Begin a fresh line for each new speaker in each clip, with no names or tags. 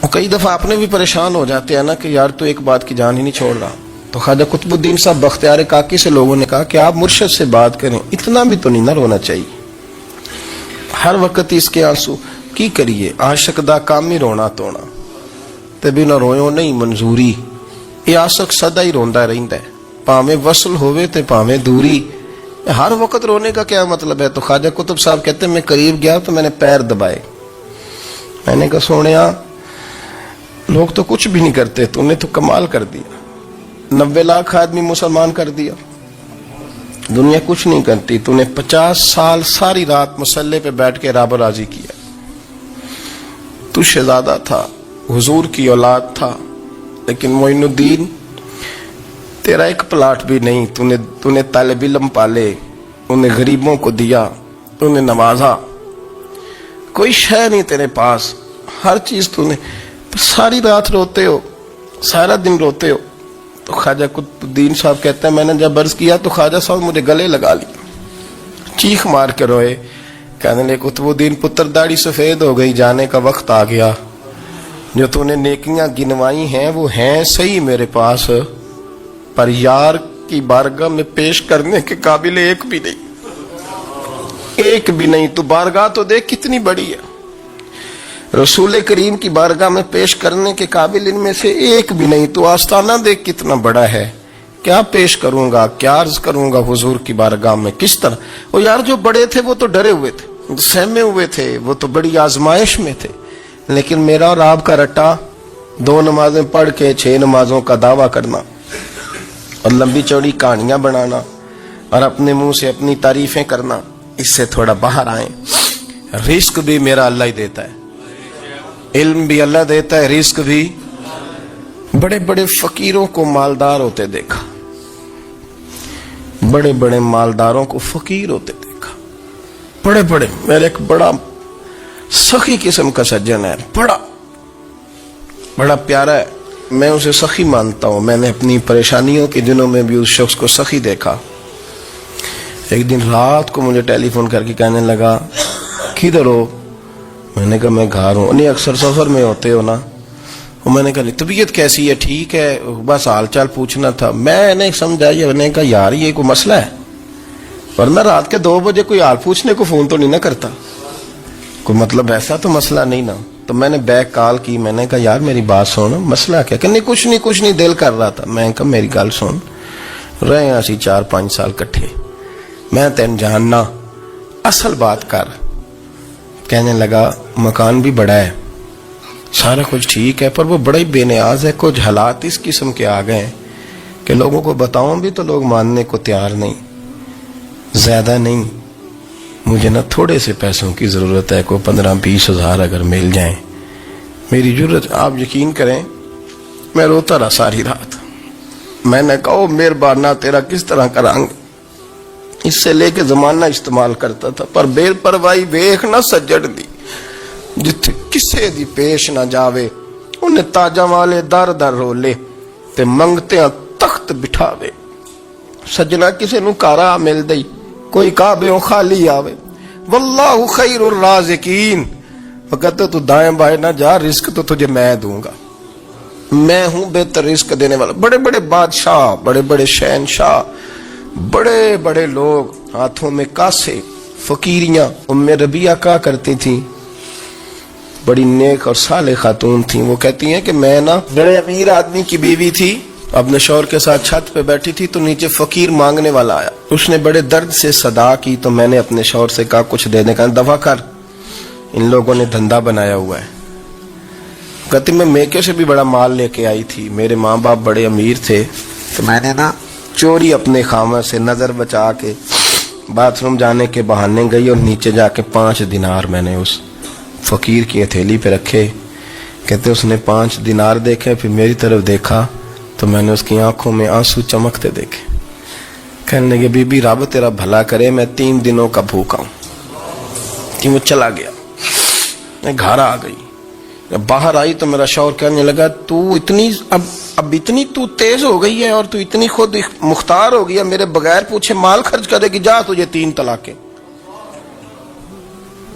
اور کئی دفعہ اپنے بھی پریشان ہو جاتے ہیں نا کہ یار تو ایک بات کی جان ہی نہیں چھوڑ رہا. تو خواجہ قطب الدین صاحب بختیار کاکی سے لوگوں نے کہا کہ آپ مرشد سے بات کریں, اتنا بھی تو نہیں نہ رونا چاہیے, ہر وقت اس کے آنسو کی کریے, عاشق دا کام ہی رونا تونا تے بھی نہ رویو نہیں منظوری, یہ عاشق سدا ہی روندا رہندا ہے, پاویں وصل ہوئے تے پاویں دوری, ہر وقت رونے کا کیا مطلب ہے. تو خواجہ قطب صاحب کہتے ہیں میں قریب گیا تو میں نے پیر دبائے, میں نے کہا سونیا لوگ تو کچھ بھی نہیں کرتے, تو نے تو کمال کر دیا, 90 لاکھ آدمی مسلمان کر دیا, دنیا کچھ نہیں کرتی, تو نے 50 سال ساری رات مسلح پہ بیٹھ کے رب راضی کیا. تو شہزادہ تھا, حضور کی اولاد تھا, لیکن معین الدین تیرا ایک پلاٹ بھی نہیں, تو نے طالب علم پالے, انہیں غریبوں کو دیا, انہیں نوازا, کوئی شے نہیں تیرے پاس, ہر چیز تو نے, ساری رات روتے ہو, سارا دن روتے ہو. تو خواجہ قطب الدین صاحب کہتے ہیں میں نے جب عرض کیا تو خواجہ صاحب مجھے گلے لگا لی, چیخ مار کے روئے, کہنے لے قطب الدین پتر داڑھی سفید ہو گئی, جانے کا وقت آ گیا, جو تو نے نیکیاں گنوائی ہیں وہ ہیں صحیح میرے پاس, پر یار کی بارگاہ میں پیش کرنے کے قابل ایک بھی نہیں, ایک بھی نہیں. تو بارگاہ تو دیکھ کتنی بڑی ہے, رسول کریم کی بارگاہ میں پیش کرنے کے قابل ان میں سے ایک بھی نہیں. تو آستانہ دیکھ کتنا بڑا ہے, کیا پیش کروں گا, کیا عرض کروں گا حضور کی بارگاہ میں, کس طرح. وہ یار جو بڑے تھے وہ تو ڈرے ہوئے تھے, سہمے ہوئے تھے, وہ تو بڑی آزمائش میں تھے, لیکن میرا اور آپ کا رٹا 2 نمازیں پڑھ کے 6 نمازوں کا دعویٰ کرنا اور لمبی چوڑی کہانیاں بنانا اور اپنے منہ سے اپنی تعریفیں کرنا, اس سے تھوڑا باہر آئیں. رزق بھی میرا اللہ ہی دیتا ہے, علم بھی اللہ دیتا ہے, رزق بھی. بڑے بڑے فقیروں کو مالدار ہوتے دیکھا, بڑے بڑے مالداروں کو فقیر ہوتے دیکھا, بڑے بڑے. میرے ایک بڑا سخی قسم کا سجن ہے, بڑا پیارا ہے, میں اسے سخی مانتا ہوں. میں نے اپنی پریشانیوں کے دنوں میں بھی اس شخص کو سخی دیکھا. ایک دن رات کو مجھے ٹیلی فون کر کے کہنے لگا کدھر ہو, میں نے کہا میں گھر ہوں. نہیں اکثر سفر میں ہوتے ہو نا. میں نے کہا طبیعت کیسی ہے, ٹھیک ہے, بس حال چال پوچھنا تھا. میں نے سمجھا, میں نے کہا یار یہ کوئی مسئلہ ہے, ورنہ رات کے 2 بجے کوئی حال پوچھنے کو فون تو نہیں نہ کرتا, کوئی مطلب ایسا تو مسئلہ نہیں نا. تو میں نے بیک کال کی, میں نے کہا یار میری بات سن, مسئلہ کیا. کہ نہیں کچھ نہیں دل کر رہا تھا. میں نے کہا میری گل سن, رہے اسی 4-5 سال کٹھے, میں تین جاننا, اصل بات کر. کہنے لگا مکان بھی بڑا ہے, سارا کچھ ٹھیک ہے, پر وہ بڑا ہی بے نیاز ہے. کچھ حالات اس قسم کے آ گئے کہ لوگوں کو بتاؤں بھی تو لوگ ماننے کو تیار نہیں, زیادہ نہیں, مجھے نا تھوڑے سے پیسوں کی ضرورت ہے, کوئی 15-20 ہزار اگر مل جائیں میری ضرورت. آپ یقین کریں میں روتا رہا ساری رات. میں نے کہا مہربانہ تیرا کس طرح کریں گے, اس سے لے کے زمانہ استعمال کرتا تھا, پر بے پرواہی ویخ نہ سجڑ دی, جتھے کسے دی پیش نہ جاوے, انہیں تاجاں والے در در رولے تے منگتے ہیں تخت بٹھاوے. سجنا کسے نو کارا مل دئی, کوئی کعبے خالی آوے. واللہ خیر الرازقین, وقت تو دائیں بائیں نہ جا, رزق تو تجھے میں دوں گا, میں ہوں بہتر رزق دینے والا. بڑے بڑے بادشاہ, بڑے بڑے شہنشاہ, بڑے بڑے لوگ ہاتھوں میں کاسے, فقیریاں. ام ربیعہ کہا کرتی تھی, بڑی نیک اور صالح خاتون تھیں. وہ کہتی ہیں کہ میں نا بڑے امیر آدمی کی بیوی تھی, اپنے شوہر کے ساتھ چھت پہ بیٹھی تھی تو نیچے فقیر مانگنے والا آیا. اس نے بڑے درد سے صدا کی تو میں نے اپنے شوہر سے کہا کچھ دے دے, کہا دفع کر, ان لوگوں نے دھندا بنایا ہوا ہے. کہتی میں میکے سے بھی بڑا مال لے کے آئی تھی, میرے ماں باپ بڑے امیر تھے, تو میں نے نا چوری اپنے خامہ سے نظر بچا کے باتھ روم جانے کے بہانے گئی, اور نیچے جا کے 5 دینار میں نے اس فقیر کی ہتھیلی پہ رکھے. کہتے اس نے 5 دینار دیکھے, پھر میری طرف دیکھا تو میں نے اس کی آنکھوں میں آنسو چمکتے دیکھے. کہنے لگے بی بی رب تیرا بھلا کرے, میں 3 دنوں کا بھوکا ہوں. کہ وہ چلا گیا, میں گھر آ گئی. جب باہر آئی تو میرا شوہر کہنے لگا تو اتنی اب اتنی تو تیز ہو گئی ہے اور تو اتنی خود مختار ہو گئی ہے, میرے بغیر پوچھے مال خرچ کرے گی, جا تجھے 3 طلاقیں.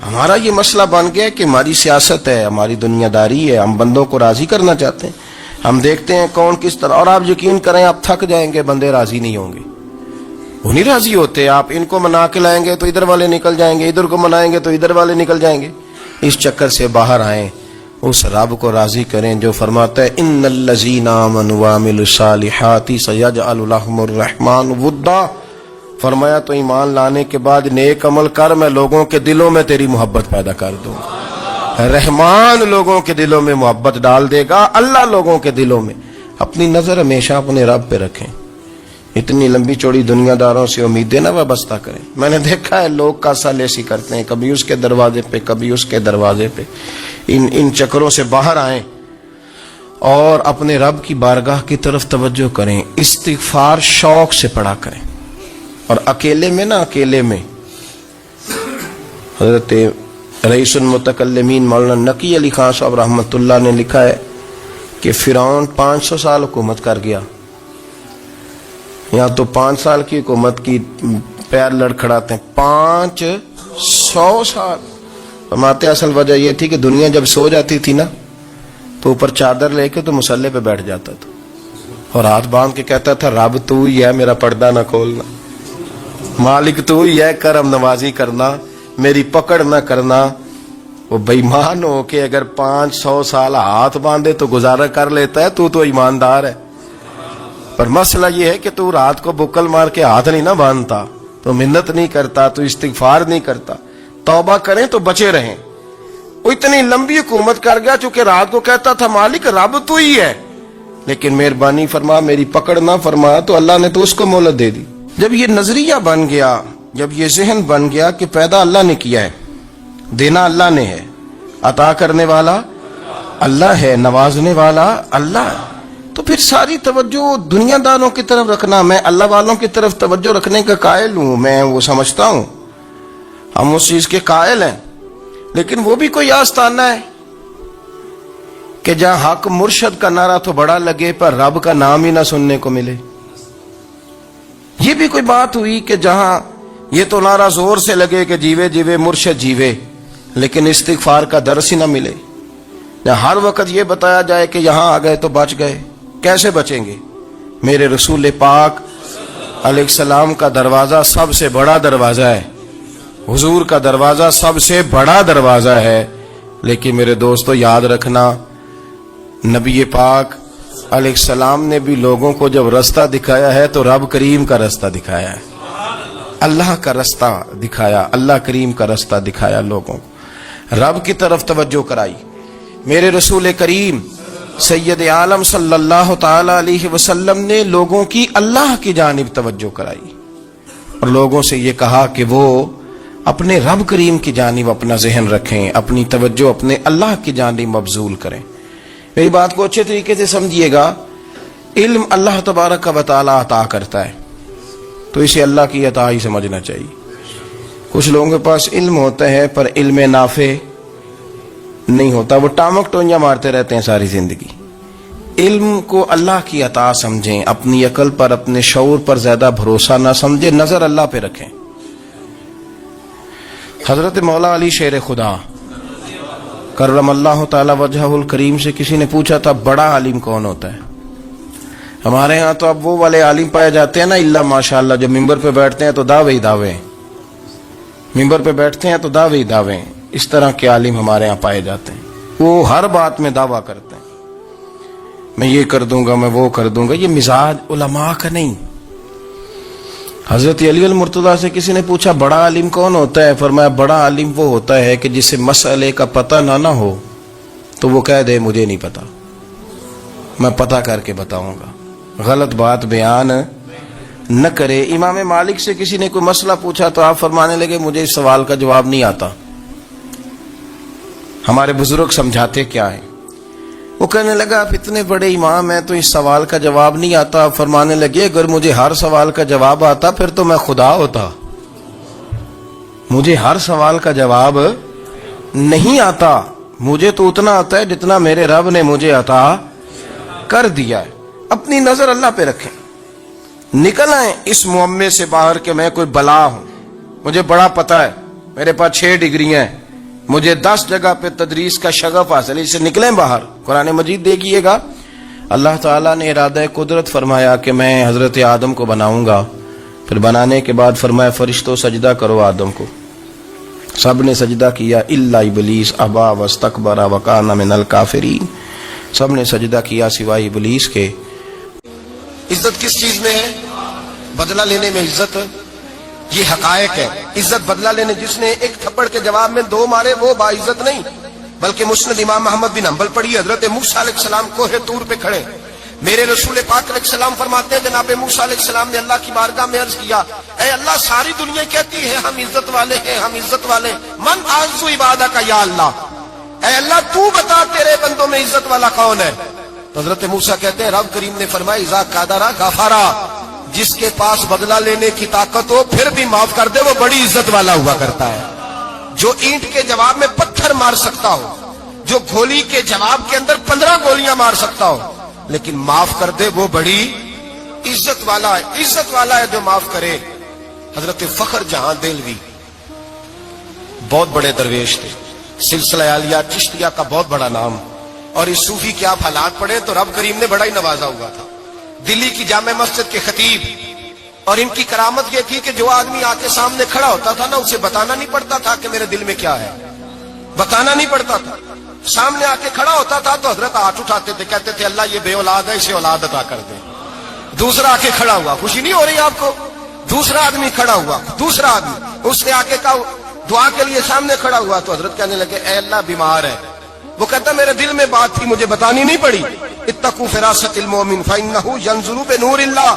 ہمارا یہ مسئلہ بن گیا کہ ہماری سیاست ہے، ہماری دنیا داری ہے، ہم بندوں کو راضی کرنا چاہتے ہیں. ہم دیکھتے ہیں کون کس طرح، اور آپ یقین کریں آپ تھک جائیں گے، بندے راضی نہیں ہوں گے، وہ نہیں راضی ہوتے. آپ ان کو منا کے لائیں گے تو ادھر والے نکل جائیں گے، ادھر کو منائیں گے تو ادھر والے نکل جائیں گے. اس چکر سے باہر آئیں، اس رب کو راضی کریں جو فرماتا ہے ان الذین آمنوا وعملوا الصالحات سیجعل لهم الرحمن ودا. فرمایا تو ایمان لانے کے بعد نیک عمل کر، میں لوگوں کے دلوں میں تیری محبت پیدا کر دوں گا. رحمان لوگوں کے دلوں میں محبت ڈال دے گا. اللہ لوگوں کے دلوں میں. اپنی نظر ہمیشہ اپنے رب پہ رکھیں. اتنی لمبی چوڑی دنیا داروں سے امیدیں نہ وابستہ کریں. میں نے دیکھا ہے لوگ کاسا لیسی کرتے ہیں، کبھی اس کے دروازے پہ کبھی اس کے دروازے پہ. ان چکروں سے باہر آئیں اور اپنے رب کی بارگاہ کی طرف توجہ کریں. استغفار شوق سے پڑھا کریں. اور اکیلے میں نہ، اکیلے میں حضرت رئیس المتکلمین مولانا نقی علی خان صاحب رحمۃ اللہ نے لکھا ہے کہ فرعون 500 سال حکومت کر گیا. یہاں تو 5 سال کی حکومت کی پیر لڑکھڑاتے ہیں، 500 سال. فرماتے اصل وجہ یہ تھی کہ دنیا جب سو جاتی تھی نا تو اوپر چادر لے کے تو مسلح پہ بیٹھ جاتا تھا اور ہاتھ باندھ کے کہتا تھا رب تو ہی ہے، میرا پردہ نہ کھولنا، مالک تو ہی ہے، کرم نوازی کرنا، میری پکڑ نہ کرنا. وہ بے ایمان ہو کے اگر 500 سال ہاتھ باندھے تو گزارا کر لیتا ہے، تو ایماندار ہے. پر مسئلہ یہ ہے کہ تو رات کو بکل مار کے ہاتھ نہیں نہ باندھتا، تو منت نہیں کرتا، تو استغفار نہیں کرتا. توبہ کریں تو بچے رہیں. وہ اتنی لمبی حکومت کر گیا چونکہ رات کو کہتا تھا مالک رب تو ہی ہے، لیکن مہربانی فرما میری پکڑ نہ فرما، تو اللہ نے تو اس کو مہلت دے دی. جب یہ نظریہ بن گیا، جب یہ ذہن بن گیا کہ پیدا اللہ نے کیا ہے، دینا اللہ نے ہے، عطا کرنے والا اللہ ہے، نوازنے والا اللہ ہے، تو پھر ساری توجہ دنیا داروں کی طرف رکھنا. میں اللہ والوں کی طرف توجہ رکھنے کا قائل ہوں، میں وہ سمجھتا ہوں، ہم اس چیز کے قائل ہیں. لیکن وہ بھی کوئی آستانہ ہے کہ جہاں حق مرشد کا نعرہ تو بڑا لگے پر رب کا نام ہی نہ سننے کو ملے. یہ بھی کوئی بات ہوئی کہ جہاں یہ تو نعرہ زور سے لگے کہ جیوے جیوے مرشد جیوے، لیکن استغفار کا درس ہی نہ ملے. جہاں ہر وقت یہ بتایا جائے کہ یہاں آ گئے تو بچ گئے. کیسے بچیں گے؟ میرے رسول پاک علیہ السلام کا دروازہ سب سے بڑا دروازہ ہے، حضور کا دروازہ سب سے بڑا دروازہ ہے. لیکن میرے دوستو یاد رکھنا، نبی پاک علیہ السلام نے بھی لوگوں کو جب رستہ دکھایا ہے تو رب کریم کا رستہ دکھایا ہے، اللہ کا رستہ دکھایا، اللہ کریم کا رستہ دکھایا، لوگوں کو رب کی طرف توجہ کرائی. میرے رسول کریم سید عالم صلی اللہ تعالی علیہ وسلم نے لوگوں کی اللہ کی جانب توجہ کرائی اور لوگوں سے یہ کہا کہ وہ اپنے رب کریم کی جانب اپنا ذہن رکھیں، اپنی توجہ اپنے اللہ کی جانب مبذول کریں. میری بات کو اچھے طریقے سے سمجھیے گا. علم اللہ تبارک و تعالی عطا کرتا ہے تو اسے اللہ کی عطا ہی سمجھنا چاہیے. کچھ لوگوں کے پاس علم ہوتا ہے پر علم نافع نہیں ہوتا، وہ ٹامک ٹونیاں مارتے رہتے ہیں ساری زندگی. علم کو اللہ کی عطا سمجھیں، اپنی عقل پر اپنے شعور پر زیادہ بھروسہ نہ سمجھیں، نظر اللہ پہ رکھیں. حضرت مولا علی شیر خدا کرم اللہ تعالی وجہہ الکریم سے کسی نے پوچھا تھا بڑا عالم کون ہوتا ہے؟ ہمارے ہاں تو اب وہ والے عالم پائے جاتے ہیں نا اللہ ماشاءاللہ، جو ممبر پہ بیٹھتے ہیں تو دعوے ہی دعوے، ممبر پہ بیٹھتے ہیں تو دعوے ہی دعوے. اس طرح کے عالم ہمارے ہاں پائے جاتے ہیں، وہ ہر بات میں دعویٰ کرتے ہیں میں یہ کر دوں گا، میں وہ کر دوں گا. یہ مزاج علماء کا نہیں. حضرت علی المرتضیٰ سے کسی نے پوچھا بڑا عالم کون ہوتا ہے؟ فرمایا بڑا عالم وہ ہوتا ہے کہ جسے مسئلے کا پتہ نہ ہو تو وہ کہہ دے مجھے نہیں پتا، میں پتہ کر کے بتاؤں گا، غلط بات بیان نہ کرے. امام مالک سے کسی نے کوئی مسئلہ پوچھا تو آپ فرمانے لگے مجھے اس سوال کا جواب نہیں آتا، ہمارے بزرگ سمجھاتے کیا ہے. وہ کہنے لگا آپ اتنے بڑے امام ہیں تو اس سوال کا جواب نہیں آتا. فرمانے لگے اگر مجھے ہر سوال کا جواب آتا پھر تو میں خدا ہوتا. مجھے ہر سوال کا جواب نہیں آتا، مجھے تو اتنا آتا ہے جتنا میرے رب نے مجھے عطا کر دیا ہے. اپنی نظر اللہ پہ رکھیں، نکل آئیں اس معمے سے باہر کہ میں کوئی بلا ہوں، مجھے بڑا پتہ ہے، میرے پاس 6 ڈگریاں ہیں، مجھے 10 جگہ پہ تدریس کا شغف حاصل ہے، اسے نکلیں باہر۔ قرآن مجید دیکھیے گا، اللہ تعالیٰ نے ارادہ قدرت فرمایا کہ میں حضرت آدم کو بناؤں گا، پھر بنانے کے بعد فرمایا فرشتوں سجدہ کرو آدم کو، سب نے سجدہ کیا الا ابلیس ابا واستکبر وکان من الکافرین، سب نے سجدہ کیا سوائے ابلیس کے۔ عزت کس چیز میں ہے؟ بدلہ لینے میں عزت، یہ حقائق ہے۔ عزت بدلہ لینے، جس نے ایک تھپڑ کے جواب میں 2 مارے وہ باعزت نہیں، بلکہ مسند امام محمد بن حنبل پڑھی، حضرت موسیٰ علیہ السلام کوہ طور پہ کھڑے، میرے رسول پاک علیہ السلام فرماتے ہیں جناب موسیٰ علیہ السلام نے اللہ کی بارگاہ میں عرض کیا، اے اللہ ساری دنیا کہتی ہے ہم عزت والے ہیں، ہم عزت والے، من اعز عبادک یا اللہ، اے اللہ تو بتا تیرے بندوں میں عزت والا کون ہے؟ تو حضرت موسیٰ کہتے ہیں رب کریم نے فرمایا اذا قادر غفارا، جس کے پاس بدلہ لینے کی طاقت ہو پھر بھی معاف کر دے وہ بڑی عزت والا ہوا کرتا ہے۔ جو اینٹ کے جواب میں پتھر مار سکتا ہو، جو گولی کے جواب کے اندر 15 گولیاں مار سکتا ہو لیکن معاف کر دے وہ بڑی عزت والا ہے۔ عزت والا ہے جو معاف کرے۔ حضرت فخر جہاں دہلوی بہت بڑے درویش تھے، سلسلہ عالیہ چشتیہ کا بہت بڑا نام، اور اس صوفی کے آپ حالات پڑھیں تو رب کریم نے بڑا ہی نوازا ہوا تھا۔ دلی کی جامع مسجد کے خطیب، اور ان کی کرامت یہ تھی کہ جو آدمی آ کے سامنے کھڑا ہوتا تھا نا اسے بتانا نہیں پڑتا تھا کہ میرے دل میں کیا ہے، بتانا نہیں پڑتا تھا، سامنے آ کے کھڑا ہوتا تھا تو حضرت ہاتھ اٹھاتے تھے، کہتے تھے اللہ یہ بے اولاد ہے اسے اولاد عطا کر دے۔ دوسرا آ کے کھڑا ہوا، خوشی نہیں ہو رہی آپ کو؟ دوسرا آدمی کھڑا ہوا، دوسرا آدمی، اس نے آ کے کہا دعا کے لیے سامنے کھڑا ہوا تو حضرت کہنے لگے اے اللہ بیمار ہے، وہ کہتا میرے دل میں بات تھی مجھے بتانی نہیں پڑی، اتقوا فراست المومن فانه ينظر بنور اللہ،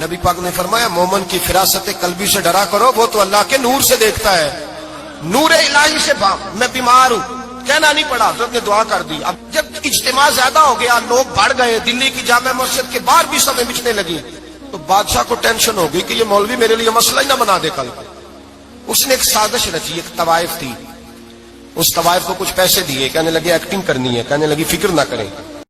نبی پاک نے فرمایا مومن کی فراست قلبی سے ڈرا کرو، وہ تو اللہ کے نور سے دیکھتا ہے، نور الہی سے میں بیمار ہوں، کہنا نہیں پڑا، حضرت نے دعا کر دی۔ اب جب اجتماع زیادہ ہو گیا، لوگ بڑھ گئے، دلی کی جامع مسجد کے باہر بھی سبیں بچنے لگی، تو بادشاہ کو ٹینشن ہو گئی کہ یہ مولوی میرے لیے مسئلہ ہی نہ بنا دے کل۔ اس نے ایک سازش رچی، ایک طوائف تھی، اس طوائف کو کچھ پیسے دیے، کہنے لگے ایکٹنگ کرنی ہے، کہنے لگی فکر نہ کریں،